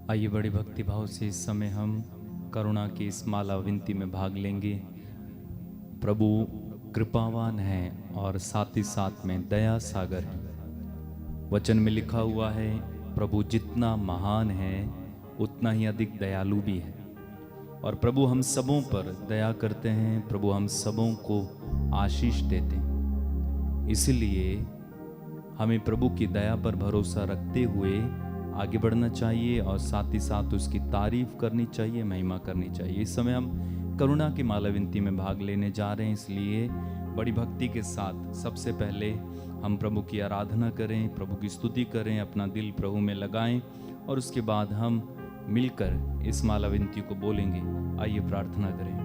आइए बड़ी भक्ति भाव से इस समय हम करुणा की इस माला विनती में भाग लेंगे। प्रभु कृपावान है और साथ ही साथ में दया सागर है। वचन में लिखा हुआ है, प्रभु जितना महान है उतना ही अधिक दयालु भी है। और प्रभु हम सबों पर दया करते हैं, प्रभु हम सबों को आशीष देते हैं। इसलिए हमें प्रभु की दया पर भरोसा रखते हुए आगे बढ़ना चाहिए और साथ ही साथ उसकी तारीफ करनी चाहिए, महिमा करनी चाहिए। इस समय हम करुणा की माला विनती में भाग लेने जा रहे हैं, इसलिए बड़ी भक्ति के साथ सबसे पहले हम प्रभु की आराधना करें, प्रभु की स्तुति करें, अपना दिल प्रभु में लगाएं और उसके बाद हम मिलकर इस माला विनती को बोलेंगे। आइए प्रार्थना करें।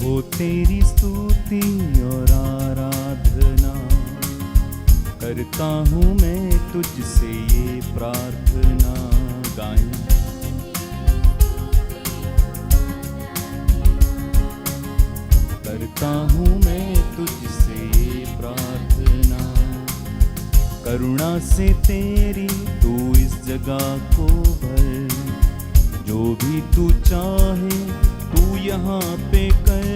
हो तेरी स्तुति और आराधना करता हूँ मैं तुझसे ये प्रार्थना। गाएं। करता हूँ मैं तुझसे ये प्रार्थना, करुणा से तेरी तू इस जगह को भर, जो भी तू चाहे तू यहाँ पे कर।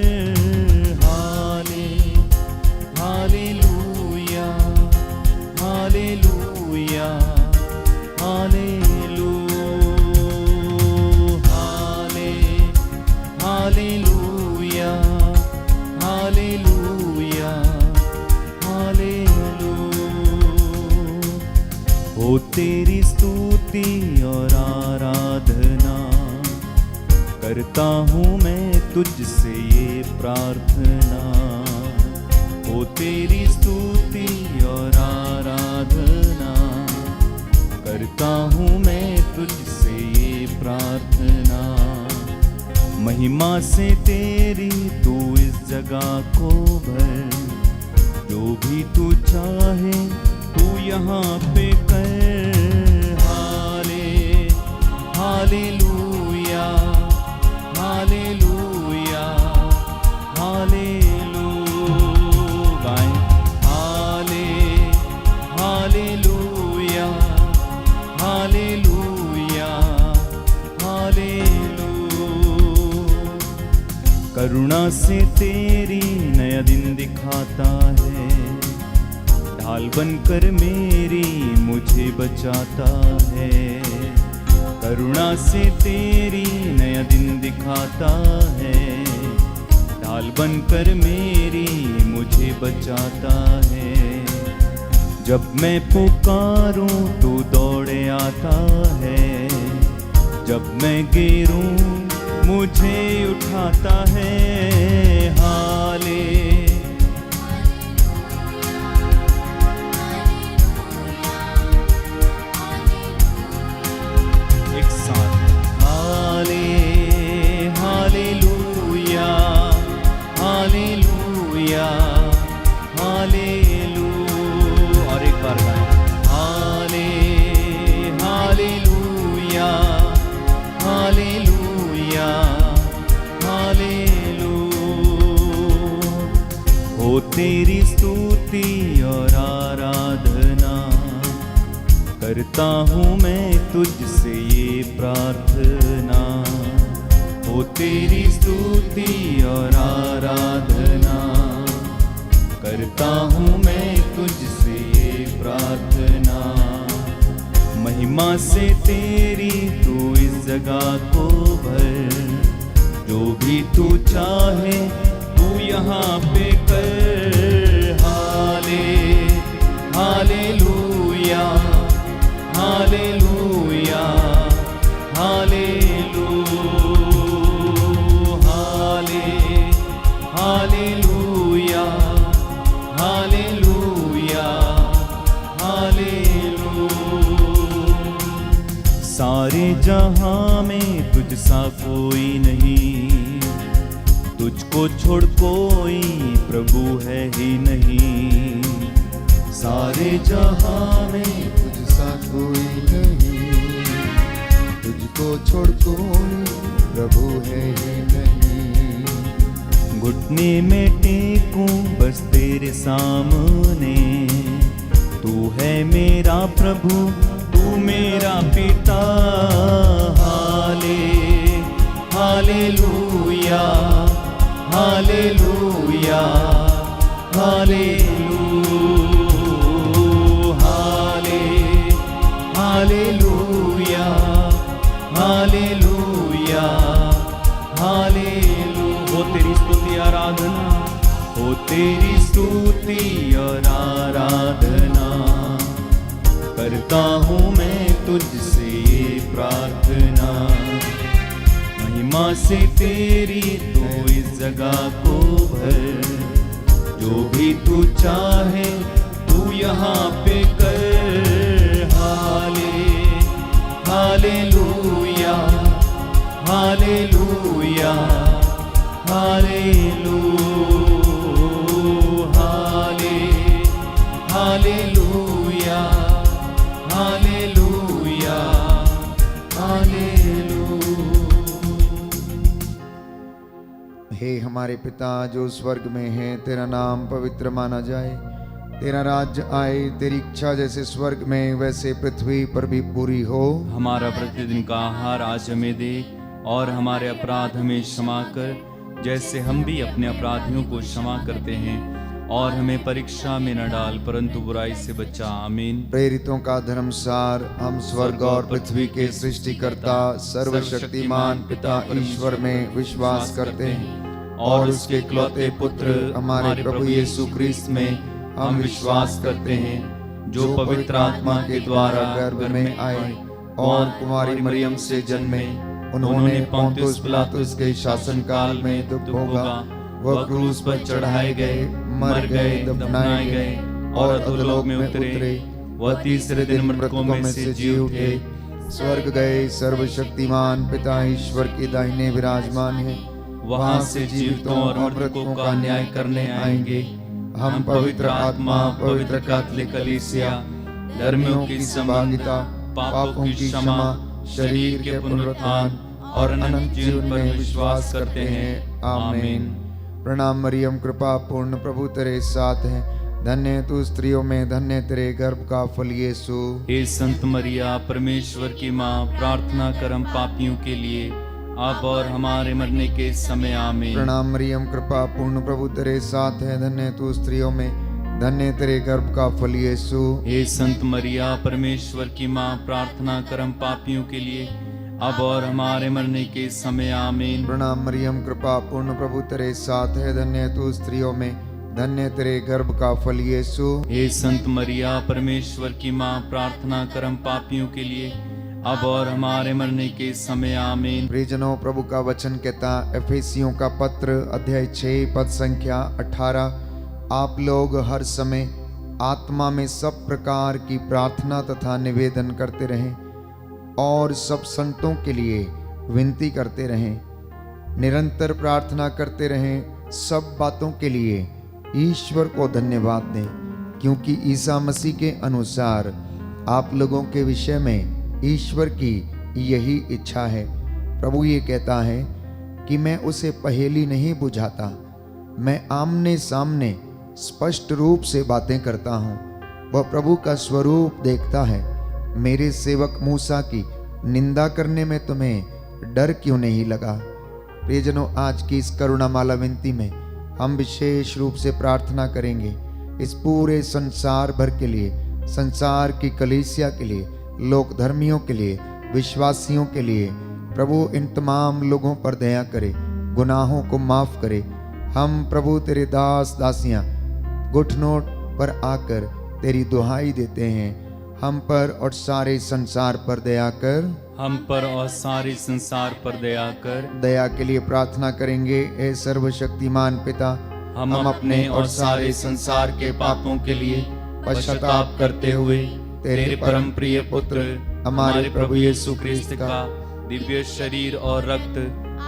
Hallelujah, hallelujah, hallelujah, hallelujah, hallelujah, hallelujah. हो तेरी स्तुति और आराधना करता हूँ मैं तुझसे ये प्रार्थना। हो तेरी स्तुति और आराधना करता हूँ मैं तुझसे ये प्रार्थना। महिमा से तेरी तू इस जगह को भर, जो भी तू चाहे तू यहाँ पे कर। Hallelujah, hallelujah, hallelujah. गाएं। Hallelujah, hallelujah, hallelujah. करुणा से तेरी नया दिन दिखाता है, ढाल बनकर मेरी मुझे बचाता है। करुणा से तेरी नया दिन दिखाता है, ढाल बनकर मेरी मुझे बचाता है। जब मैं पुकारूं तो दौड़े आता है, जब मैं गिरूं मुझे उठाता है। एक साथ हालेलुया, हालेलुया, हालेलुया। और एक बार गाएं। Hallelujah, hallelujah, hallelujah. हो तेरी स्तुति और आराधना करता हूँ मैं तुझसे ये प्रार्थना। हो तेरी स्तुति और आराधना करता हूँ मैं तुझसे ये प्रार्थना। महिमा से तेरी तू इस जगह को भर, जो भी तू चाहे तू यहाँ पे कर। Hallelujah, hallelujah, hallelujah, hallelujah, hallelujah, hallelujah. सारे जहां में तुझ सा कोई नहीं, तुझको छोड़ कोई प्रभु है ही नहीं। सारे जहां में तुझ सा कोई नहीं, तुझ तुझको छोड़ कोई प्रभु है ही नहीं। घुटने में टेकूं बस तेरे सामने, तू है मेरा प्रभु, तू मेरा पिता। Hallelujah, hallelujah, hallelujah, hallelujah, hallelujah. हो तेरी स्तुति आराधना, हो तेरी स्तुति और आराधना, करता हूँ मैं तुझसे ये प्रार्थना। महिमा से तेरी तू इस जगह को भर, जो भी तू चाहे तू यहाँ पे कर। Hallelujah, hallelujah, hallelujah, hallelujah, hallelujah, hallelujah. हे हमारे पिता जो स्वर्ग में है, तेरा नाम पवित्र माना जाए, तेरा राज्य आए, तेरी इच्छा जैसे स्वर्ग में वैसे पृथ्वी पर भी पूरी हो। हमारा प्रतिदिन का आहार आज हमें दे, और हमारे अपराध हमें क्षमा कर, जैसे हम भी अपने अपराधियों को क्षमा करते हैं, और हमें परीक्षा में न डाल परंतु बुराई से बचा। आमीन। प्रेरितों का धर्मसार, हम स्वर्ग और पृथ्वी के सृष्टिकर्ता सर्वशक्तिमान पिता ईश्वर में विश्वास करते हैं, और उसके इकलौते पुत्र हमारे प्रभु यीशु क्रिस्त में हम विश्वास करते हैं, जो पवित्र आत्मा के द्वारा गर्भ में आए और कुमारी मरियम से जन्मे। उन्होंने पोंतियुस पिलातुस के शासनकाल में दुख भोगा, वह क्रूस पर चढ़ाए गए, मर गए, दफनाए गए और अधोलोक में उतरे। वह तीसरे दिन मृतकों में से जी उठे, स्वर्ग गए, सर्वशक्तिमान पिता ईश्वर के दाहिने विराजमान है। वहां से जीवितों और मृतकों का न्याय करने आएंगे। हम पवित्र आत्मा, पवित्र कैथोलिक कलीसिया, धर्मियों की सहभागिता, पापों की क्षमा, शरीर के पुनरुत्थान और अनंत जीवन में विश्वास करते हैं। आमीन। प्रणाम मरियम, कृपा पूर्ण, प्रभु तेरे साथ है, धन्य तू स्त्रियों में, धन्य तेरे गर्भ का फल यीशु। हे संत मरिया, परमेश्वर की माँ, प्रार्थना कर हम पापियों के लिए, अब और हमारे मरने के समय। आमीन। प्रणाम मरियम, कृपा पूर्ण, प्रभु तेरे साथ है, धन्य तू स्त्रियों में, धन्य तेरे गर्भ का फल यीशु। हे संत मरिया, परमेश्वर की माँ, प्रार्थना कर हम पापियों के लिए, अब और हमारे मरने के समय। आमीन। प्रणाम मरियम, कृपा पूर्ण, प्रभु तेरे साथ है, धन्य तू स्त्रियों में, धन्य तेरे गर्भ का फल यीशु। हे संत मरिया, परमेश्वर की माँ, प्रार्थना कर हम पापियों के लिए, अब और हमारे मरने के समय। आमीन। प्रियजनों, प्रभु का वचन कहता, एफेसियों का पत्र अध्याय 6 पद संख्या 18, आप लोग हर समय आत्मा में सब प्रकार की प्रार्थना तथा निवेदन करते रहें, और सब संतों के लिए विनती करते रहें, निरंतर प्रार्थना करते रहें। सब बातों के लिए ईश्वर को धन्यवाद दें, क्योंकि ईसा मसीह के अनुसार आप लोगों के विषय में ईश्वर की यही इच्छा है। प्रभु ये कहता है कि मैं उसे पहेली नहीं बुझाता, मैं आमने सामने स्पष्ट रूप से बातें करता हूँ। वह प्रभु का स्वरूप देखता है। मेरे सेवक मूसा की निंदा करने में तुम्हें डर क्यों नहीं लगा? प्रियजनों, आज की इस करुणामाला विनती में हम विशेष रूप से प्रार्थना करेंगे इस पूरे संसार भर के लिए, संसार की कलीसिया के लिए, लोक धर्मियों के लिए, विश्वासियों के लिए। प्रभु इन तमाम लोगों पर दया करे, गुनाहों को माफ करे। हम प्रभु तेरे दास दासियां घुटनों पर आकर तेरी दुहाई देते हैं, हम पर और सारे संसार पर दया कर। हम पर और सारे संसार पर दया कर। दया के लिए प्रार्थना करेंगे। हे सर्वशक्तिमान पिता, हम अपने और सारे संसार के पापों के लिए पश्चाताप करते हुए तेरे परम प्रिय पुत्र हमारे प्रभु यीशु क्रिस्त का दिव्य शरीर और रक्त,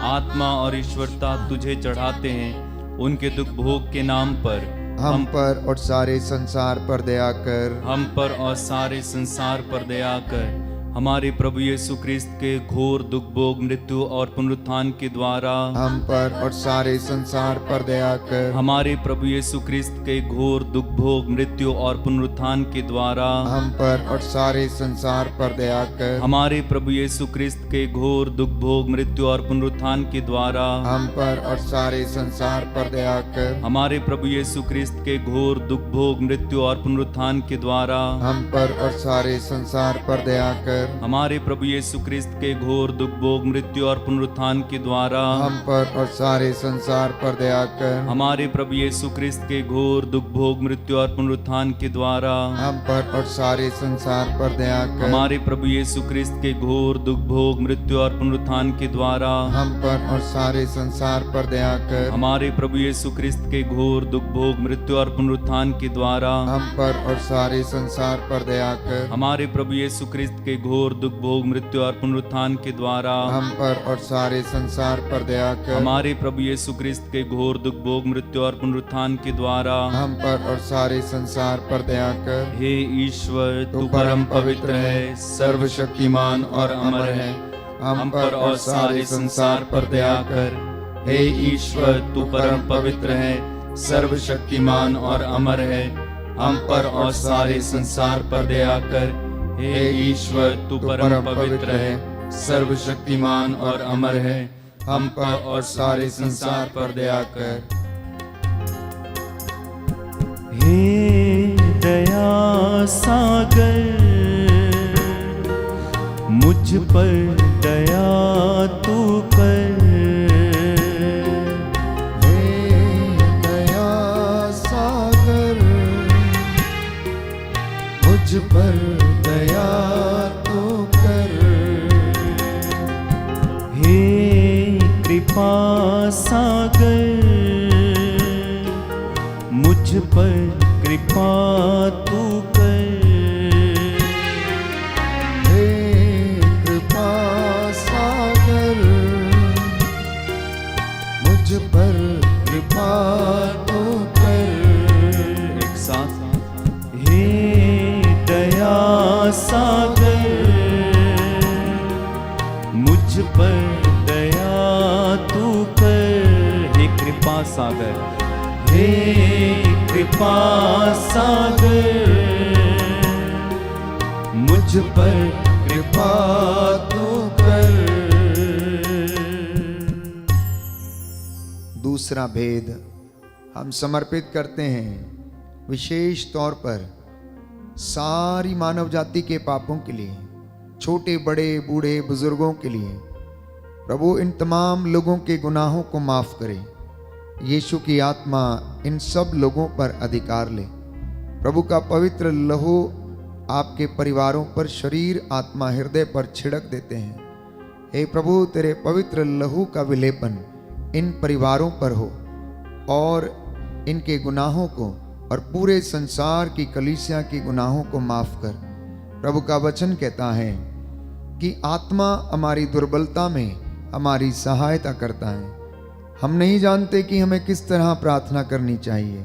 आत्मा और ईश्वरता तुझे चढ़ाते हैं। उनके दुख भोग के नाम पर हम पर और सारे संसार पर दया कर। हम पर और सारे संसार पर दया कर। हमारे प्रभु यीशु क्रिस्त के घोर दुख भोग मृत्यु और पुनरुत्थान के द्वारा हम पर और सारे संसार पर दया कर। हमारे प्रभु यीशु क्रिस्त के घोर दुख भोग मृत्यु और पुनरुत्थान के द्वारा हम पर और सारे संसार पर दया कर। हमारे प्रभु यीशु क्रिस्त के घोर दुख भोग मृत्यु और पुनरुत्थान के द्वारा हम पर और सारे संसार पर दया कर। हमारे प्रभु यीशु क्रिस्त के घोर दुख भोग मृत्यु और पुनरुत्थान के द्वारा हम पर और सारे संसार पर दया कर। हमारे प्रभु यीशु क्रिस्त के घोर दुख भोग मृत्यु और पुनरुत्थान के द्वारा हम पर और सारे संसार पर दया कर। हमारे प्रभु यीशु क्रिस्त के घोर दुख भोग मृत्यु और पुनरुत्थान के द्वारा हम पर और सारे संसार पर दया कर। हमारे प्रभु यीशु क्रिस्त के घोर दुख भोग मृत्यु और पुनरुत्थान के द्वारा हम पर और सारे संसार पर दया कर। हमारे प्रभु यीशु क्रिस्त के घोर दुख भोग मृत्यु और पुनरुत्थान के द्वारा हम पर और सारे संसार पर दया कर। हमारे प्रभु यीशु क्रिस्त के घोर दुख भोग मृत्यु और पुनरुत्थान के द्वारा हम पर और सारे संसार पर दया कर। हमारे प्रभु यीशु क्रिस्त के घोर दुख भोग मृत्यु और पुनरुत्थान के द्वारा हम पर और सारे संसार पर दया कर। हे ईश्वर, तू परम पवित्र है, सर्वशक्तिमान और अमर है, हम पर और सारे संसार पर दया कर। हे ईश्वर, तू परम पवित्र है, सर्वशक्तिमान और अमर है, हम पर और सारे संसार पर दया कर। हे ईश्वर, तू परम पवित्र है, सर्वशक्तिमान और अमर है, हम पर और सारे संसार पर दया कर। हे दया सागर, मुझ पर दया तू कर। हे दया सागर, मुझ पर दया तू कर। हे कृपा सागर, मुझ पर कृपा तू कर। हे कृपा सागर, मुझ पर कृपा तू कर। एक साथ हे दया सागर, मुझ पर दया तू कर। हे कृपा सागर, हे कृपा सागर, मुझ पर कृपा तू कर। दूसरा भेद हम समर्पित करते हैं विशेष तौर पर सारी मानव जाति के पापों के लिए, छोटे बड़े बूढ़े बुजुर्गों के लिए। प्रभु इन तमाम लोगों के गुनाहों को माफ करे। यीशु की आत्मा इन सब लोगों पर अधिकार ले। प्रभु का पवित्र लहू आपके परिवारों पर, शरीर आत्मा हृदय पर छिड़क देते हैं। हे प्रभु, तेरे पवित्र लहू का विलेपन इन परिवारों पर हो और इनके गुनाहों को और पूरे संसार की कलीसिया के गुनाहों को माफ कर। प्रभु का वचन कहता है कि आत्मा हमारी दुर्बलता में हमारी सहायता करता है। हम नहीं जानते कि हमें किस तरह प्रार्थना करनी चाहिए,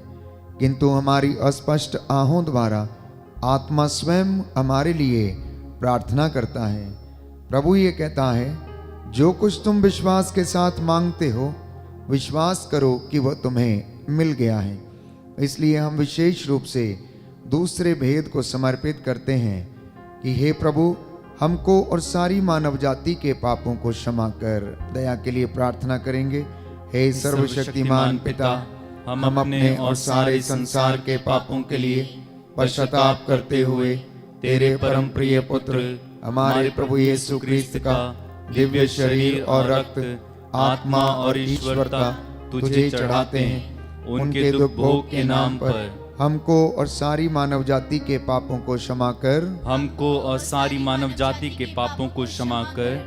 किंतु हमारी अस्पष्ट आहों द्वारा आत्मा स्वयं हमारे लिए प्रार्थना करता है। प्रभु ये कहता है, जो कुछ तुम विश्वास के साथ मांगते हो, विश्वास करो कि वह तुम्हें मिल गया है। इसलिए हम विशेष रूप से दूसरे भेद को समर्पित करते हैं कि हे प्रभु, हमको और सारी मानव जाति के पापों को क्षमा कर। दया के लिए प्रार्थना करेंगे। हे सर्वशक्तिमान पिता, हम अपने और सारे संसार के पापों के लिए पश्चाताप करते हुए तेरे परम प्रिय पुत्र हमारे प्रभु यीशु क्रिस्त का दिव्य शरीर और रक्त, आत्मा और ईश्वरता तुझे चढ़ाते हैं। उनके दुख भोग के नाम पर हमको और सारी मानव जाति के पापों को क्षमा कर। हमको और सारी मानव जाति के पापों को क्षमा कर।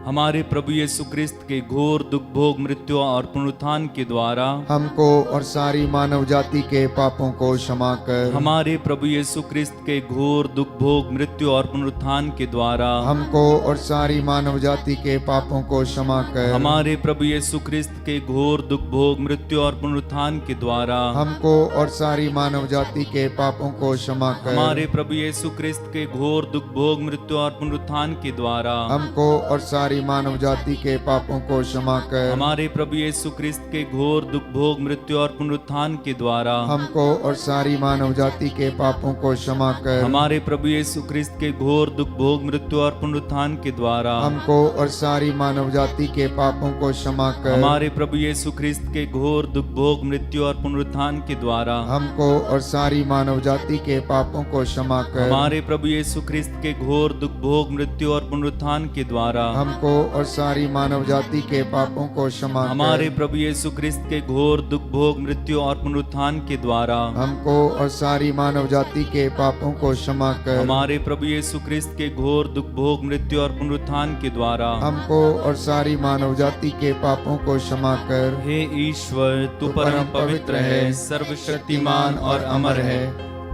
हमारे प्रभु यीशु क्रिस्त के घोर दुख भोग मृत्यु और पुनरुत्थान के द्वारा हमको और सारी मानव जाति के पापों को क्षमा कर। हमारे प्रभु यीशु क्रिस्त के घोर दुख भोग मृत्यु और पुनरुत्थान के द्वारा हमको और सारी मानव जाति के पापों को क्षमा कर। हमारे प्रभु यीशु क्रिस्त के घोर दुख भोग मृत्यु और पुनरुत्थान के द्वारा हमको और सारी मानव जाति के पापों को क्षमा कर। हमारे प्रभु यीशु क्रिस्त के घोर दुख भोग मृत्यु और पुनरुत्थान के द्वारा हमको और सारी मानव जाति के पापों को क्षमा कर। हमारे प्रभु यीशु क्रिस्त के घोर दुख भोग मृत्यु और पुनरुत्थान के द्वारा हमको और सारी मानव जाति के पापों को क्षमा कर। हमारे प्रभु यीशु क्रिस्त के घोर दुख भोग मृत्यु और पुनरुत्थान के द्वारा हमको और सारी मानव जाति के पापों को क्षमा कर। हमारे प्रभु यीशु क्रिस्त के घोर दुख भोग मृत्यु और पुनरुत्थान के द्वारा हमको और सारी मानव जाति के पापों को क्षमा कर। हमारे प्रभु यीशु क्रिस्त के घोर दुख भोग मृत्यु और पुनरुत्थान के द्वारा हमको और सारी मानव जाति के पापों को क्षमा कर। हमारे प्रभु यीशु क्रिस्त के घोर दुख भोग मृत्यु और पुनरुत्थान के द्वारा हमको और सारी मानव जाति के पापों को क्षमा कर। हमारे प्रभु यीशु क्रिस्त के घोर दुख भोग मृत्यु और पुनरुत्थान के द्वारा हमको और सारी मानव जाति के पापों को क्षमा कर। हे ईश्वर, तू परम पवित्र है, सर्वशक्तिमान और अमर है।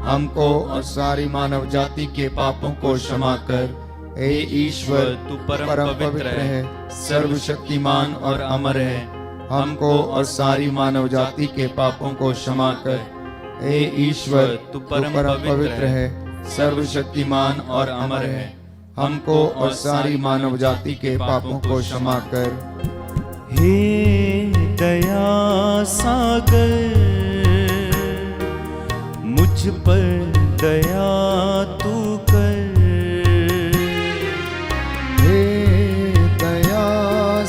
हमको और सारी मानव जाति के पापों को क्षमा कर। हे ईश्वर, तू परम पवित्र है, सर्वशक्तिमान और अमर है। हमको और सारी मानव जाति के पापों को क्षमा कर। हे ईश्वर, तू परम पवित्र है, सर्वशक्तिमान और अमर है। हमको और सारी मानव जाति के पापों को क्षमा कर। हे दया सागर, मुझ पर दया तू कर। हे दया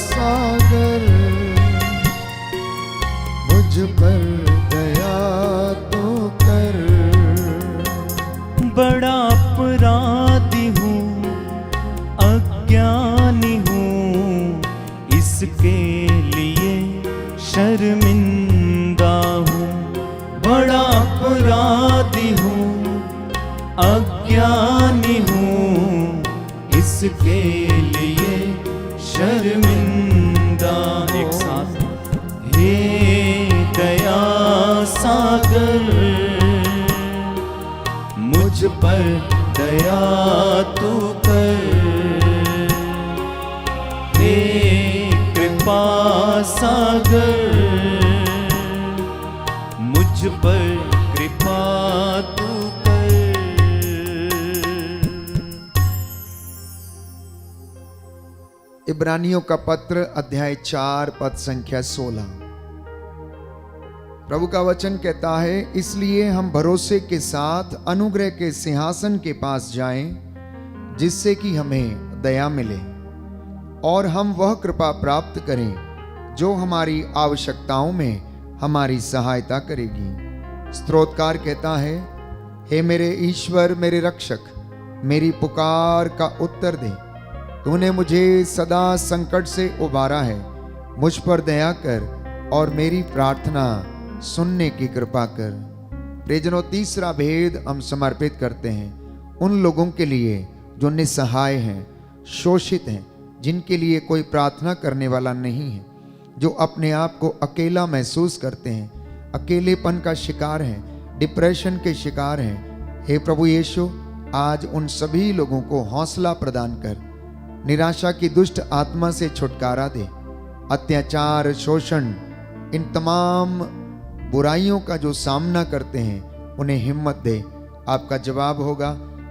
सागर, मुझ पर दया तू कर। बड़ा अपराधी हूँ, अज्ञानी हूँ, इसके लिए शर्मिंदा हूँ। बड़ा अपराधी हूँ, अज्ञानी हूँ, इसके लिए शर्मिंदा हूँ। एक साथ हे दया सागर, मुझ पर दया तू कर। हे कृपा सागर, मुझ पर कृपा तू कर। इब्रानियों का पत्र अध्याय 4 पद संख्या 16। प्रभु का वचन कहता है, इसलिए हम भरोसे के साथ अनुग्रह के सिंहासन के पास जाएं, जिससे कि हमें दया मिले और हम वह कृपा प्राप्त करें जो हमारी आवश्यकताओं में हमारी सहायता करेगी। स्तोत्रकार कहता है, हे मेरे ईश्वर, मेरे रक्षक, मेरी पुकार का उत्तर दे। तूने मुझे सदा संकट से उबारा है। मुझ पर दया कर और मेरी प्रार्थना सुनने की कृपा कर। प्रियजनों, तीसरा भेद हम समर्पित करते हैं उन लोगों के लिए जो निसहाय हैं, शोषित हैं, जिनके लिए कोई प्रार्थना करने वाला नहीं है, जो अपने आप को अकेला महसूस करते हैं, अकेलेपन का शिकार हैं, डिप्रेशन के शिकार हैं। हे प्रभु यीशु, आज उन सभी लोगों को हौसला प्रदान कर, निराशा की दुष्ट आत्मा से छुटकारा दे। अत्याचार, शोषण, इन तमाम बुराइयों का जो सामना करते हैं, उन्हें हिम्मत दे। आपका जवाब होगा,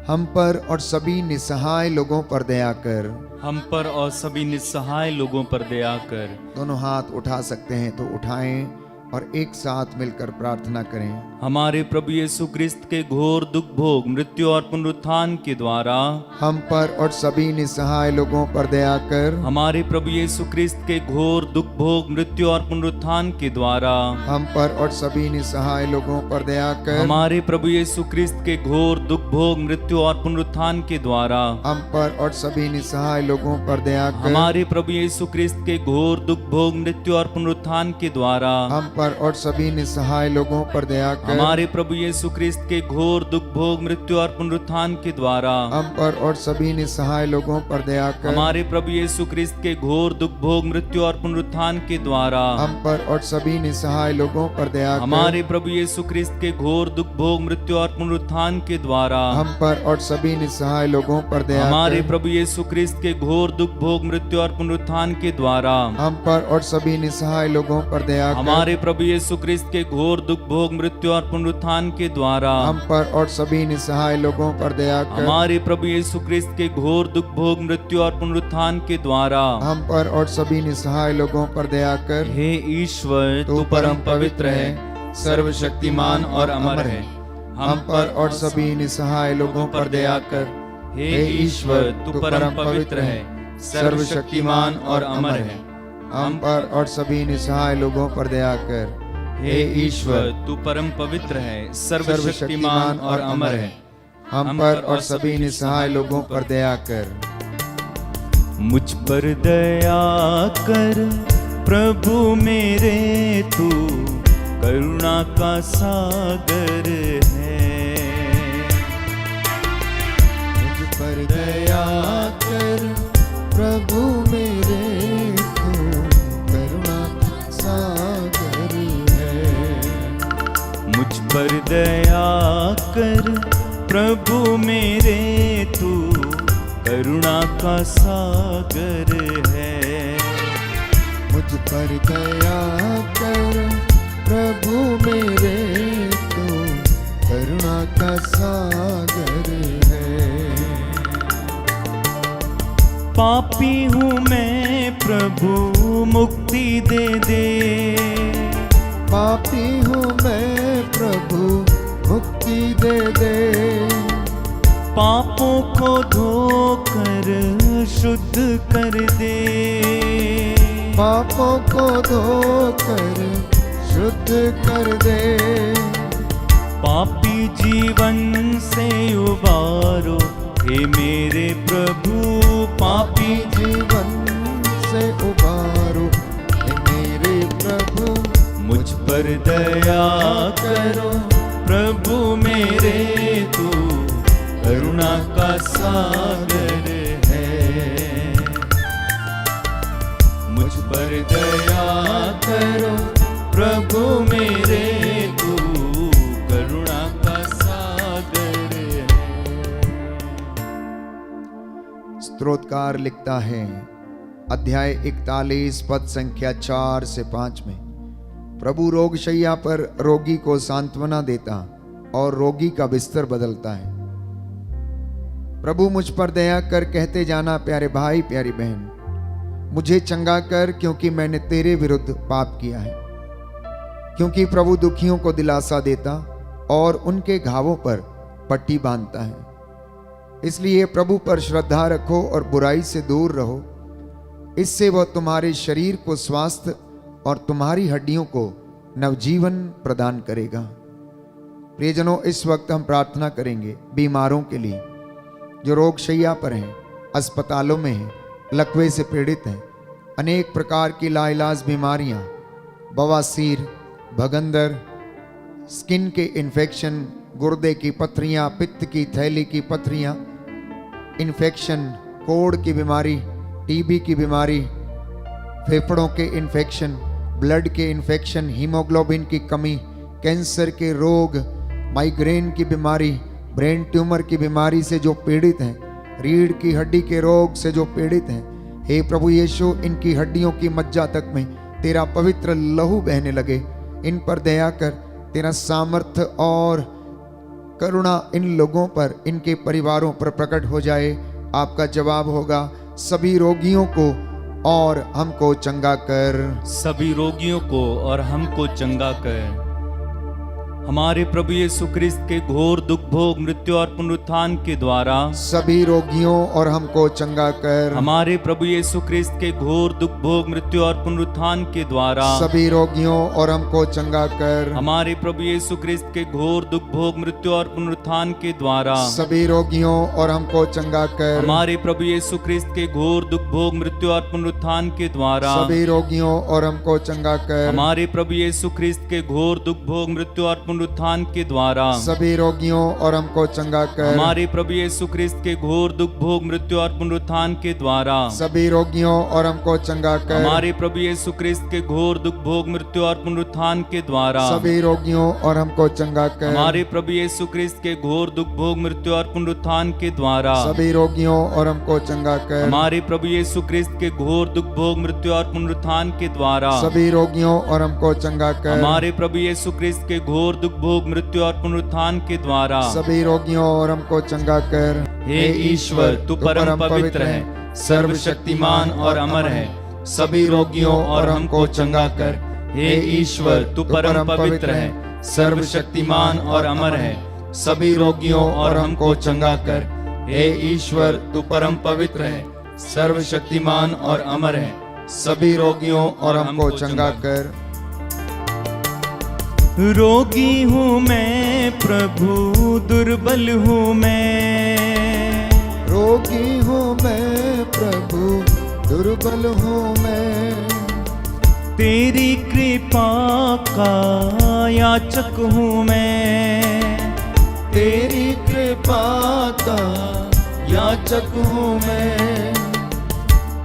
हम पर और सभी निसहाय लोगों पर दया कर। हम पर और सभी निस्सहाय लोगों पर दया कर। दोनों हाथ उठा सकते हैं तो उठाएं और एक साथ मिलकर प्रार्थना करें। हमारे प्रभु यीशु क्रिस्त के घोर दुख भोग मृत्यु और पुनरुत्थान के द्वारा हम पर और सभी निसहाय लोगों पर दया कर। हमारे प्रभु यीशु क्रिस्त के घोर दुख भोग मृत्यु और पुनरुत्थान के द्वारा हम पर और सभी निसहाय लोगों पर दया कर। हमारे प्रभु यीशु क्रिस्त के घोर दुख भोग मृत्यु और पुनरुत्थान के द्वारा हम पर और सभी निसहाय लोगों पर दया कर। हमारे प्रभु यीशु क्रिस्त के घोर दुख भोग मृत्यु और पुनरुत्थान के द्वारा हम पर पर और सभी निसहाय लोगों पर दया कर। हमारे प्रभु यीशु क्रिस्त के घोर दुख भोग मृत्यु और पुनरुत्थान के द्वारा हम पर और सभी निसहाय लोगों पर दया कर। हमारे प्रभु यीशु क्रिस्त के घोर दुख भोग मृत्यु और पुनरुत्थान के द्वारा हम पर और सभी निसहाय लोगों पर दया कर। हमारे प्रभु यीशु क्रिस्त के घोर दुख भोग मृत्यु और पुनरुत्थान के द्वारा हम पर और सभी निसहाय लोगों पर दया हमारे कर। प्रभु यीशु क्रिस्त के घोर दुख भोग मृत्यु और पुनरुत्थान के द्वारा हम पर और सभी निसहाय लोगों पर दया कर। हमारे प्रभु यीशु क्रिस्त के घोर दुख भोग मृत्यु और पुनरुत्थान के द्वारा हम पर और सभी निसहाय लोगों पर दया कर। हमारे प्रभु यीशु क्रिस्त के घोर दुख भोग मृत्यु और पुनरुत्थान के द्वारा हम पर और सभी निसहाय लोगों पर दया कर। हे ईश्वर, तू परम पवित्र है, सर्वशक्तिमान और अमर है। हम पर और सभी निसहाय लोगों पर दया कर। हे ईश्वर, तू परम पवित्र है, सर्वशक्तिमान और अमर है। हम पर और सभी निसहाय लोगों पर दया कर। हे ईश्वर, तू परम पवित्र है, सर्वशक्तिमान और अमर है। हम पर और सभी निसहाय लोगों पर दया कर। मुझ पर दया कर प्रभु मेरे, तू करुणा का सागर है। मुझ पर दया कर प्रभु मेरे, तू करुणा का सागर है। मुझ पर दया कर प्रभु मेरे, तू करुणा का सागर है। मुझ पर दया कर प्रभु मेरे, तू करुणा का सागर है। पापी हूँ मैं प्रभु, मुक्ति दे दे। पापी हूँ मैं प्रभु, मुक्ति दे दे। पापों को धोकर शुद्ध कर दे। पापों को धोकर शुद्ध कर दे। पापी जीवन से उबारो हे मेरे प्रभु। पापी जीवन से उबारो हे मेरे प्रभु। मुझ पर दया करो प्रभु मेरे, तू करुणा का सागर है। मुझ पर दया करो प्रभु मेरे, तू करुणा का सागर है। स्तोत्रकार लिखता है अध्याय 41 पद संख्या 4 से 5 में, प्रभु रोगशैया पर रोगी को सांत्वना देता और रोगी का बिस्तर बदलता है। प्रभु मुझ पर दया कर कहते जाना, प्यारे भाई प्यारी बहन, मुझे चंगा कर क्योंकि मैंने तेरे विरुद्ध पाप किया है। क्योंकि प्रभु दुखियों को दिलासा देता और उनके घावों पर पट्टी बांधता है। इसलिए प्रभु पर श्रद्धा रखो और बुराई से दूर रहो। इससे वह तुम्हारे शरीर को स्वास्थ्य और तुम्हारी हड्डियों को नवजीवन प्रदान करेगा। प्रियजनों, इस वक्त हम प्रार्थना करेंगे बीमारों के लिए जो रोगशैया पर हैं, अस्पतालों में हैं, लकवे से पीड़ित हैं, अनेक प्रकार की लाइलाज बीमारियां, बवासीर, भगंदर, स्किन के इन्फेक्शन, गुर्दे की पथरियां, पित्त की थैली की पथरियां, इन्फेक्शन, कोढ़ की बीमारी, टीबी की बीमारी, फेफड़ों के इन्फेक्शन, ब्लड के इन्फेक्शन, हीमोग्लोबिन की कमी, कैंसर के रोग, माइग्रेन की बीमारी, ब्रेन ट्यूमर की बीमारी से जो पीड़ित हैं, रीढ़ की हड्डी के रोग से जो पीड़ित हैं, हे प्रभु यीशु, इनकी हड्डियों की मज्जा तक में तेरा पवित्र लहू बहने लगे। इन पर दया कर, तेरा सामर्थ्य और करुणा इन लोगों पर, इनके परिवारों पर प्रकट हो जाए। आपका जवाब होगा, सभी रोगियों को और हमको चंगा कर। सभी रोगियों को और हमको चंगा कर। हमारे प्रभु यीशु क्रिस्त के घोर दुख भोग मृत्यु और पुनरुत्थान के द्वारा सभी रोगियों और हमको चंगा कर। हमारे प्रभु यीशु क्रिस्त के घोर दुख भोग मृत्यु और पुनरुत्थान के द्वारा सभी रोगियों और हमको चंगा कर। हमारे प्रभु यीशु क्रिस्त के घोर दुख भोग मृत्यु और पुनरुत्थान के द्वारा सभी रोगियों और हमको चंगा कर। हमारे प्रभु यीशु क्रिस्त के घोर दुख भोग मृत्यु और पुनरुत्थान के द्वारा सभी रोगियों और हमको चंगा कर। हमारे प्रभु यीशु क्रिस्त के घोर दुख भोग मृत्यु और पुनरुत्थान के द्वारा सभी रोगियों और हमको चंगा कर। हमारे प्रभु यीशु क्रिस्त के घोर दुख भोग मृत्यु और पुनरुत्थान के द्वारा सभी रोगियों और हमको चंगा कर। हमारे प्रभु यीशु क्रिस्त के घोर दुख भोग मृत्यु और पुनरुत्थान के द्वारा सभी रोगियों और हमको चंगा कर। हमारे प्रभु यीशु क्रिस्त के घोर दुख भोग मृत्यु और पुनरुत्थान के द्वारा सभी रोगियों और हमको चंगा कर। हमारे प्रभु यीशु क्रिस्त के घोर दुख भोग मृत्यु और पुनरुत्थान के द्वारा सभी रोगियों और हमको चंगा कर। हमारे प्रभु यीशु क्रिस्त के घोर दुख भोग मृत्यु और पुनरुत्थान के द्वारा सभी रोगियों और हमको चंगा कर। हे ईश्वर, तू परम पवित्र है, सर्वशक्तिमान और अमर है। सभी रोगियों और हमको चंगा कर। हे ईश्वर, तू परम पवित्र है, सर्वशक्तिमान और अमर है। सभी रोगियों और हमको चंगा कर। हे ईश्वर, तू परम पवित्र है, सर्वशक्तिमान और अमर है। सभी रोगियों और हमको चंगा कर। रोगी हूँ मैं प्रभु, दुर्बल हूँ मैं। रोगी हूँ मैं प्रभु, दुर्बल हूँ मैं। तेरी कृपा का याचक हूँ मैं। तेरी कृपा का याचक हूँ मैं।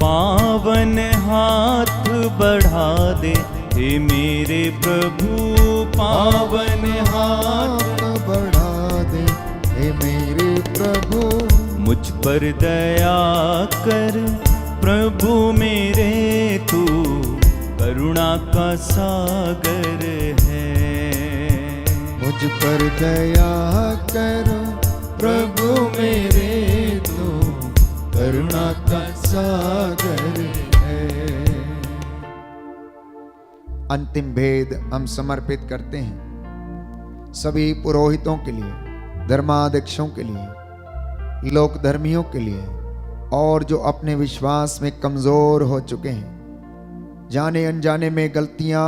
पावन हाथ बढ़ा दे हे मेरे प्रभु, पावन हाथ बढ़ा दे हे मेरे प्रभु। मुझ पर दया कर प्रभु मेरे, तू करुणा का सागर है। मुझ पर दया करो प्रभु मेरे, तू करुणा का सागर है। अंतिम भेद हम समर्पित करते हैं सभी पुरोहितों के लिए, धर्माध्यक्षों के लिए, लोक धर्मियों के लिए, और जो अपने विश्वास में कमजोर हो चुके हैं, जाने अनजाने में गलतियां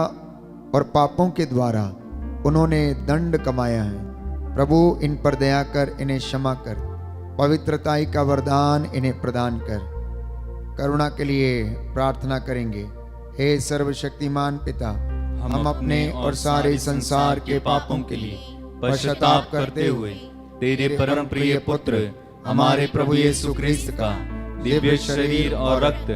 और पापों के द्वारा उन्होंने दंड कमाया है। प्रभु इन पर दया कर, इन्हें क्षमा कर, पवित्रताई का वरदान इन्हें प्रदान कर। करुणा के लिए प्रार्थना करेंगे। हे सर्वशक्तिमान पिता, हम अपने और सारे संसार के पापों के लिए पश्चाताप करते हुए तेरे परम प्रिय पुत्र हमारे प्रभु यीशु क्रिस्त का दिव्य शरीर और रक्त,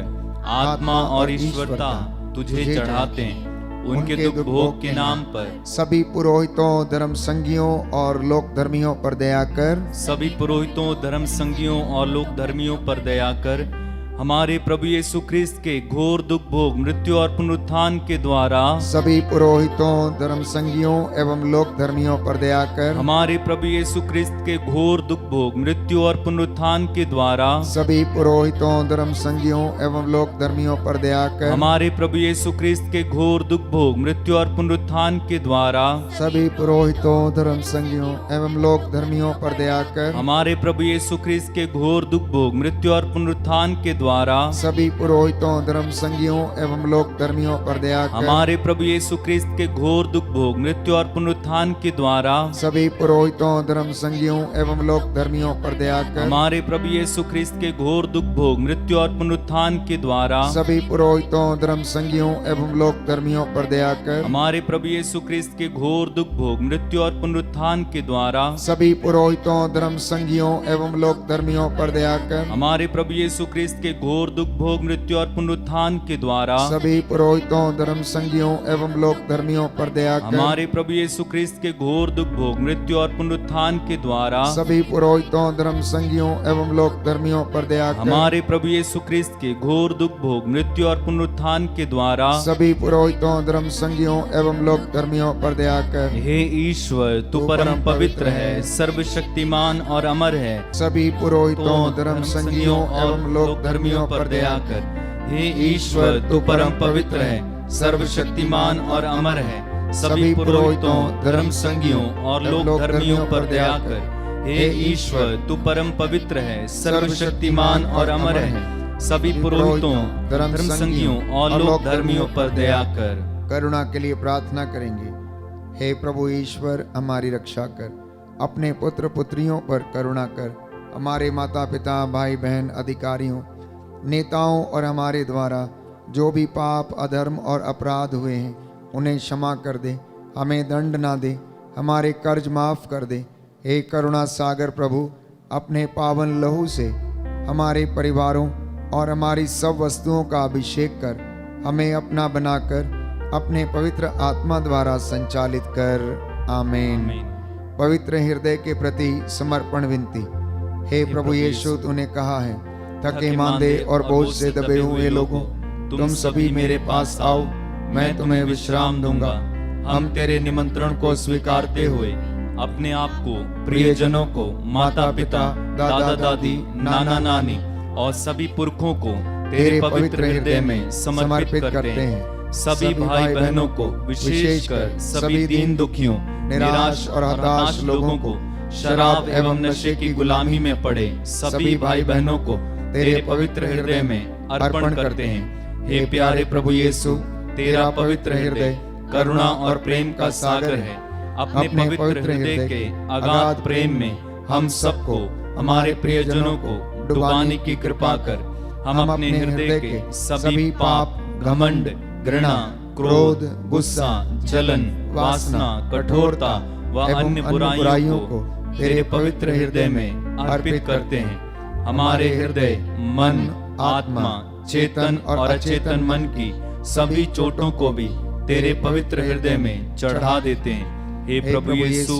आत्मा और ईश्वरता तुझे चढ़ाते हैं। उनके दुख भोग के नाम पर सभी पुरोहितों, धर्म संगियों और लोक धर्मियों पर दया कर। सभी पुरोहितों, धर्म संगियों और लोक धर्मियों पर दया कर। हमारे प्रभु यीशु क्रिस्त के घोर दुख भोग मृत्यु और पुनरुत्थान के द्वारा सभी पुरोहितों, धर्म संगियों एवं लोक धर्मियों पर दया कर। हमारे प्रभु यीशु क्रिस्त के घोर दुख भोग मृत्यु और पुनरुत्थान के द्वारा सभी पुरोहितों, धर्म संगियों एवं लोक धर्मियों पर दया कर। हमारे प्रभु यीशु क्रिस्त के घोर दुख भोग मृत्यु और पुनरुत्थान के द्वारा सभी पुरोहितों, धर्म संगियों एवं लोक धर्मियों पर दया कर। हमारे प्रभु यीशु क्रिस्त के घोर दुख भोग मृत्यु और पुनरुत्थान के द्वारा सभी पुरोहितों, धर्म संगियों एवं लोक धर्मियों पर दया कर। हमारे प्रभु यीशु क्रिस्त के घोर दुख भोग मृत्यु और पुनरुत्थान के द्वारा सभी पुरोहितों, धर्म संगियों एवं लोक धर्मियों पर दया कर। हमारे प्रभु यीशु क्रिस्त के घोर दुख भोग मृत्यु और पुनरुत्थान के द्वारा सभी पुरोहितों, धर्म संगियों एवं लोक धर्मियों पर दया कर। हमारे प्रभु यीशु क्रिस्त के घोर दुख भोग मृत्यु और पुनरुत्थान के द्वारा सभी पुरोहितों, धर्म संगियों एवं लोक धर्मियों पर दया कर। हमारे प्रभु यीशु क्रिस्त के घोर दुख भोग मृत्यु और पुनरुत्थान के द्वारा सभी पुरोहितों, धर्म संगियों एवं लोक धर्मियों पर दया कर। हमारे प्रभु यीशु क्रिस्त के घोर दुख भोग मृत्यु और पुनरुत्थान के द्वारा सभी पुरोहितों, धर्म संगियों एवं लोक धर्मियों पर दया कर। हमारे प्रभु यीशु क्रिस्त के घोर दुख भोग मृत्यु और पुनरुत्थान के द्वारा सभी पुरोहितों, धर्म संगियों एवं लोक धर्मियों पर दया कर। हे ईश्वर, तू परम पवित्र है, सर्वशक्तिमान और अमर है। सभी पुरोहितों, धर्म संगियों एवं लोक धर्मियों पर दया कर। हे ईश्वर, तू परम पवित्र है, सर्वशक्तिमान और अमर है। सभी पुरोहितों, धर्म संगियों और लोक धर्मियों पर दया कर। हे ईश्वर, तू परम पवित्र है, सर्वशक्तिमान और अमर है। सभी पुरोहितों, धर्म संगियों और लोक धर्मियों पर दया कर। करुणा के लिए प्रार्थना करेंगे। हे प्रभु ईश्वर, हमारी रक्षा कर, अपने पुत्र पुत्रियों पर करुणा कर। हमारे माता पिता, भाई बहन, अधिकारियों, नेताओं और हमारे द्वारा जो भी पाप, अधर्म और अपराध हुए हैं उन्हें क्षमा कर दे, हमें दंड ना दे, हमारे कर्ज माफ कर दे। हे करुणा सागर प्रभु, अपने पावन लहू से हमारे परिवारों और हमारी सब वस्तुओं का अभिषेक कर, हमें अपना बनाकर अपने पवित्र आत्मा द्वारा संचालित कर। आमीन। पवित्र हृदय के प्रति समर्पण विनती। हे प्रभु यीशु, तूने कहा है, थके मांदे और बोझ से दबे हुए लोगों, तुम सभी मेरे पास आओ, मैं तुम्हें विश्राम दूंगा। हम तेरे निमंत्रण को स्वीकारते हुए अपने आप को, प्रियजनों को, माता पिता, दादा दादी, नाना नानी और सभी पुरखों को तेरे पवित्र हृदय में समर्पित करते हैं। सभी भाई बहनों को, विशेषकर सभी दीन दुखियों, निराश और हताश लोगों को, शराब एवं नशे की गुलामी में पड़े सभी भाई बहनों को तेरे पवित्र हृदय में अर्पण करते हैं। हे प्यारे प्रभु यीशु, तेरा पवित्र हृदय करुणा और प्रेम का सागर है। अपने पवित्र हृदय के अगाध प्रेम में हम सबको, हमारे प्रियजनों को डुबाने की कृपा कर। हम अपने हृदय के सभी पाप, घमंड, घृणा, क्रोध, गुस्सा, जलन, वासना, कठोरता व अन्य बुराइयों को तेरे पवित्र हृदय में अर्पित करते हैं। हमारे हृदय, मन, आत्मा, चेतन और अचेतन मन की सभी चोटों को भी तेरे पवित्र हृदय में चढ़ा देते हैं। हे प्रभु यीशु,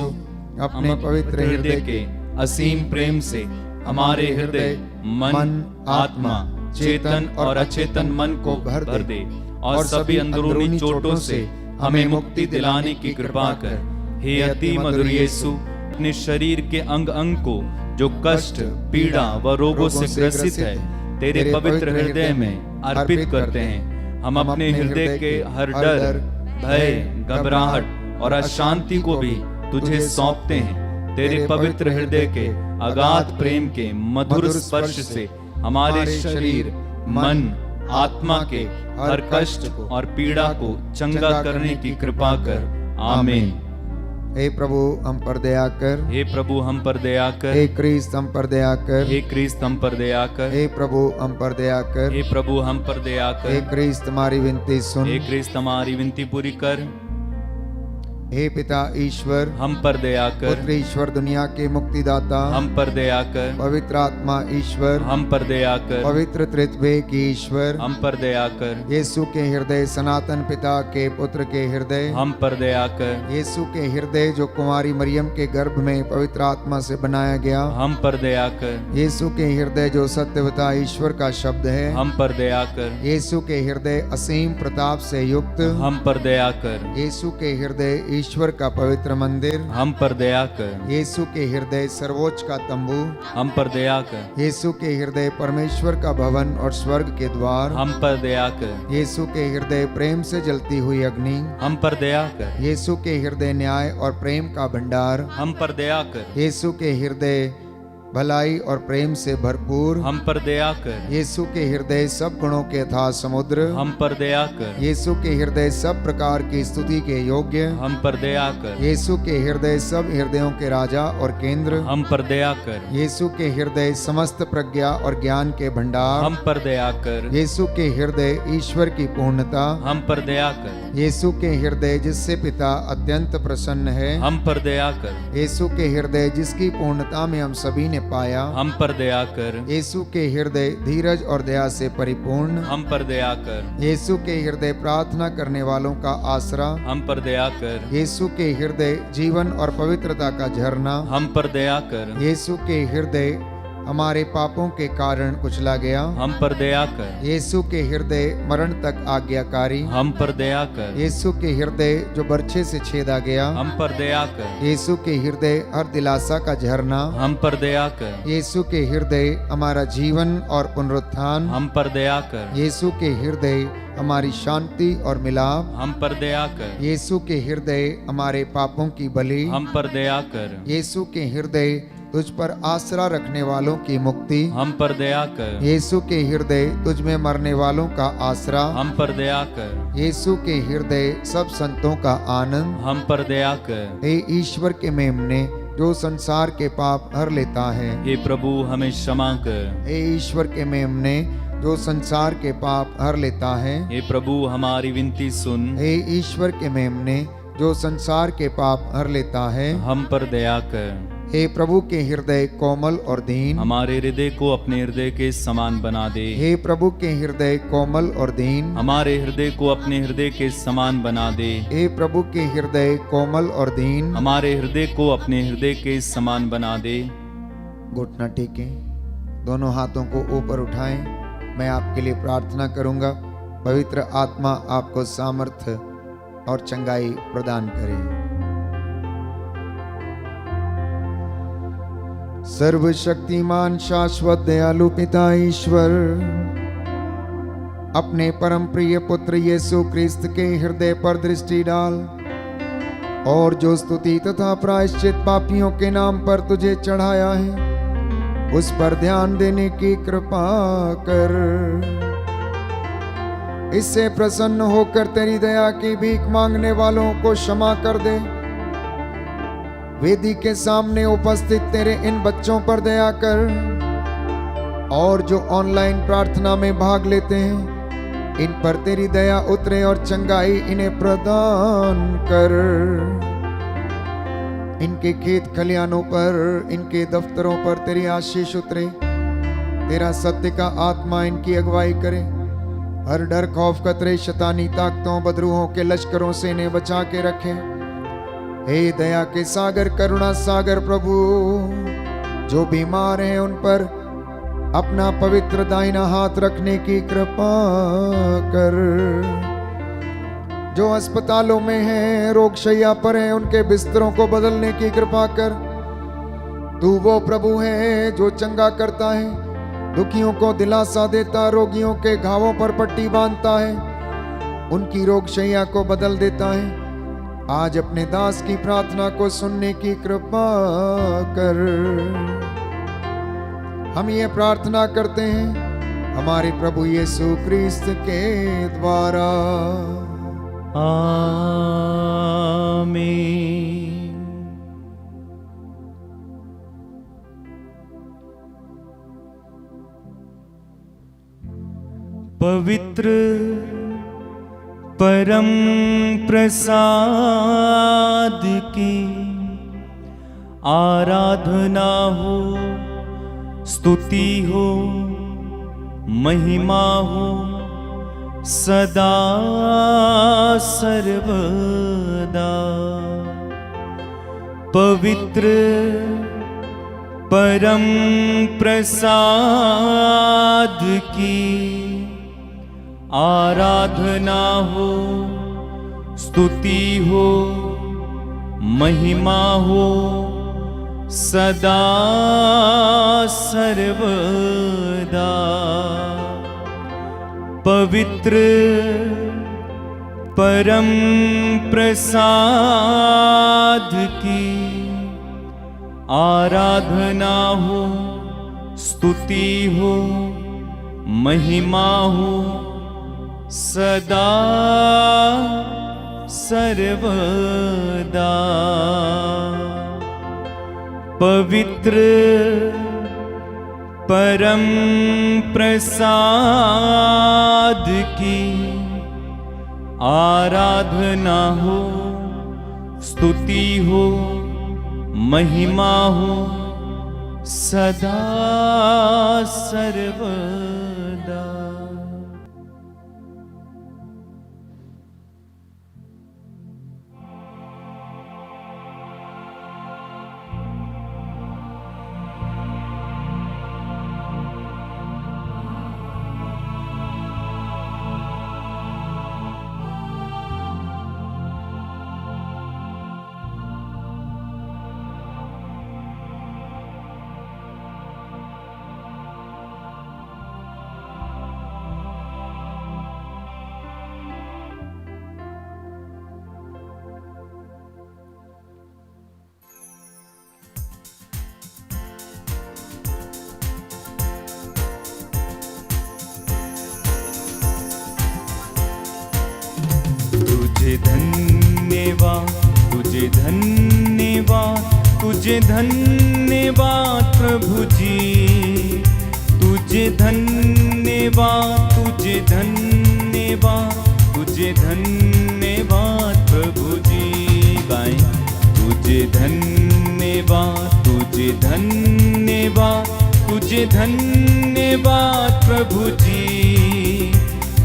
अपने पवित्र हृदय के असीम प्रेम से हमारे हृदय, मन, आत्मा, चेतन और अचेतन मन को भर दे और सभी अंदरूनी चोटों से हमें मुक्ति दिलाने की कृपा कर। हे अति मधुर यीशु, अपने शरीर के अंग अंग को जो कष्ट, पीड़ा व रोगों से ग्रसित है तेरे पवित्र हृदय में अर्पित करते हैं। हम अपने हृदय के हर डर, भय, घबराहट और अशांति को भी तुझे सौंपते हैं। तेरे पवित्र हृदय के अगाध प्रेम के मधुर स्पर्श से हमारे शरीर, मन, आत्मा के हर कष्ट और पीड़ा को चंगा करने की कृपा कर। आमीन। हे प्रभु हम पर दया कर। हे प्रभु हम पर दया कर। हे क्रिस्त हम पर दया कर। हे क्रिस्त हम पर दया कर। हे प्रभु हम पर दया कर। हे प्रभु हम पर दया कर। हे क्रिस्त हमारी विनती सुन। हे क्रिस्त हमारी विनती पूरी कर। हे पिता ईश्वर हम पर दया कर। पुत्र ईश्वर दुनिया के मुक्तिदाता हम पर दया कर। पवित्र आत्मा ईश्वर हम पर दया कर। पवित्र त्रित्व की ईश्वर हम पर दया कर। यीशु के हृदय, सनातन पिता के पुत्र के हृदय हम पर दया कर। यीशु के हृदय जो कुमारी मरियम के गर्भ में पवित्र आत्मा से बनाया गया हम पर दया कर। यीशु के हृदय जो सत्यवता ईश्वर का शब्द है हम पर दया कर। यीशु के हृदय असीम प्रताप से युक्त हम पर दया कर। यीशु के हृदय ईश्वर का पवित्र मंदिर हम पर दया कर। यीशु के हृदय सर्वोच्च का तंबू हम पर दया कर। यीशु के हृदय परमेश्वर का भवन और स्वर्ग के द्वार हम पर दया कर। यीशु के हृदय प्रेम से जलती हुई अग्नि हम पर दया कर। यीशु के हृदय न्याय और प्रेम का भंडार हम पर दया कर। यीशु के हृदय भलाई और प्रेम से भरपूर हम पर दया कर। यीशु के हृदय सब गुणों के अथाह समुद्र हम पर दया कर। यीशु के हृदय सब प्रकार की स्तुति के योग्य हम पर दया कर। यीशु के हृदय सब हृदयों के राजा और केंद्र हम पर दया कर। यीशु के हृदय समस्त प्रज्ञा और ज्ञान के भंडार हम पर दया कर। यीशु के हृदय ईश्वर की पूर्णता हम पर दया कर। यीशु के हृदय जिससे पिता अत्यंत प्रसन्न है हम पर दया कर। यीशु के हृदय जिसकी पूर्णता में हम सभी ने पाया हम पर दया कर। यीशु के हृदय धीरज और दया से परिपूर्ण हम पर दया कर। यीशु के हृदय प्रार्थना करने वालों का आसरा हम पर दया कर। यीशु के हृदय जीवन और पवित्रता का झरना हम पर दया कर। यीशु के हृदय हमारे पापों के कारण कुचला गया हम पर दया कर। यीशु के हृदय मरण तक आज्ञाकारी हम पर दया कर। यीशु के हृदय जो बर्छे से छेदा गया हम पर दया कर। यीशु के हृदय हर दिलासा का झरना हम पर दया कर। यीशु के हृदय हमारा जीवन और पुनरुत्थान हम पर दया कर। यीशु के हृदय हमारी शांति और मिलाप। हम पर दया कर। यीशु के हृदय हमारे पापों की बलि। हम पर दया कर। यीशु के हृदय तुझ पर आसरा रखने वालों की मुक्ति। हम पर दया कर। यीशु के हृदय तुझ में मरने वालों का आसरा। हम पर दया कर। यीशु के हृदय सब संतों का आनंद। हम पर दया कर। हे ईश्वर के मेमने जो संसार के पाप हर लेता है। हे प्रभु हमें क्षमा कर। हे ईश्वर के मेमने जो संसार के पाप हर लेता है। हे प्रभु हमारी विनती सुन। हे ईश्वर के मेमने जो संसार के पाप हर लेता है। हम पर दया कर। हे प्रभु के हृदय कोमल और दीन। हमारे हृदय को अपने हृदय के समान बना दे। हे प्रभु के हृदय कोमल और दीन। हमारे हृदय को अपने हृदय के समान बना दे। हे प्रभु के हृदय कोमल और दीन। हमारे हृदय को अपने हृदय के समान बना दे। घुटना टेकें, दोनों हाथों को ऊपर उठाएं। मैं आपके लिए प्रार्थना करूंगा। पवित्र आत्मा आपको सामर्थ्य और चंगाई प्रदान करे। सर्वशक्तिमान शाश्वत दयालु पिता ईश्वर, अपने परम प्रिय पुत्र यीशु क्रिस्त के हृदय पर दृष्टि डाल और जो स्तुति तथा प्रायश्चित पापियों के नाम पर तुझे चढ़ाया है उस पर ध्यान देने की कृपा कर। इससे प्रसन्न होकर तेरी दया की भीख मांगने वालों को क्षमा कर दे। वेदी के सामने उपस्थित तेरे इन बच्चों पर दया कर और जो ऑनलाइन प्रार्थना में भाग लेते हैं इन पर तेरी दया उतरे और चंगाई इन्हें प्रदान कर। इनके खेत खलियानों पर, इनके दफ्तरों पर तेरी आशीष उतरे। तेरा सत्य का आत्मा इनकी अगुवाई करे। हर डर खौफ खतरे शैतानी ताकतों बदरूहों के लश्करों से इन्हें बचा के रखे। हे दया के सागर करुणा सागर प्रभु, जो बीमार हैं उन पर अपना पवित्र दाहिना हाथ रखने की कृपा कर। जो अस्पतालों में हैं, रोगशैया पर हैं, उनके बिस्तरों को बदलने की कृपा कर। तू वो प्रभु है जो चंगा करता है, दुखियों को दिलासा देता, रोगियों के घावों पर पट्टी बांधता है, उनकी रोगशैया को बदल देता है। आज अपने दास की प्रार्थना को सुनने की कृपा कर। हम ये प्रार्थना करते हैं हमारे प्रभु यीशु क्रिस्त के द्वारा। आमीन। पवित्र परम प्रसाद की आराधना हो, स्तुति हो, महिमा हो सदा सर्वदा। पवित्र परम प्रसाद की आराधना हो, स्तुति हो, महिमा हो सदा सर्वदा। पवित्र परम प्रसाद की आराधना हो, स्तुति हो, महिमा हो सदा सर्वदा। पवित्र परम प्रसाद की आराधना हो, स्तुति हो, महिमा हो सदा सर्वदा। धन्यवाद, तुझे धन्यवाद, तुझे धन्यवाद प्रभु जी, तुझे धन्यवाद, तुझे धन्यवाद, तुझे धन्यवाद प्रभु जी। गाएं, तुझे धन्यवाद, तुझे धन्यवाद, तुझे धन्यवाद प्रभु जी,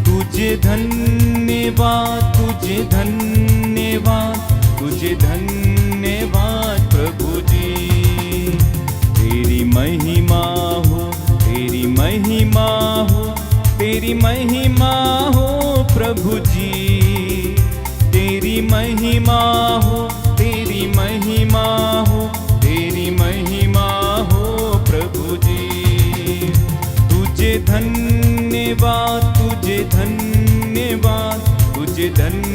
तुझे धन्यवाद, तुझे धन्यवाद, तुझे धन्यवाद प्रभु जी। तेरी महिमा हो, तेरी महिमा हो, तेरी महिमा हो प्रभु जी, तेरी महिमा हो, तेरी महिमा हो, तेरी महिमा हो प्रभु जी। तुझे धन्यवाद, तुझे धन्यवाद, तुझे धन्यवाद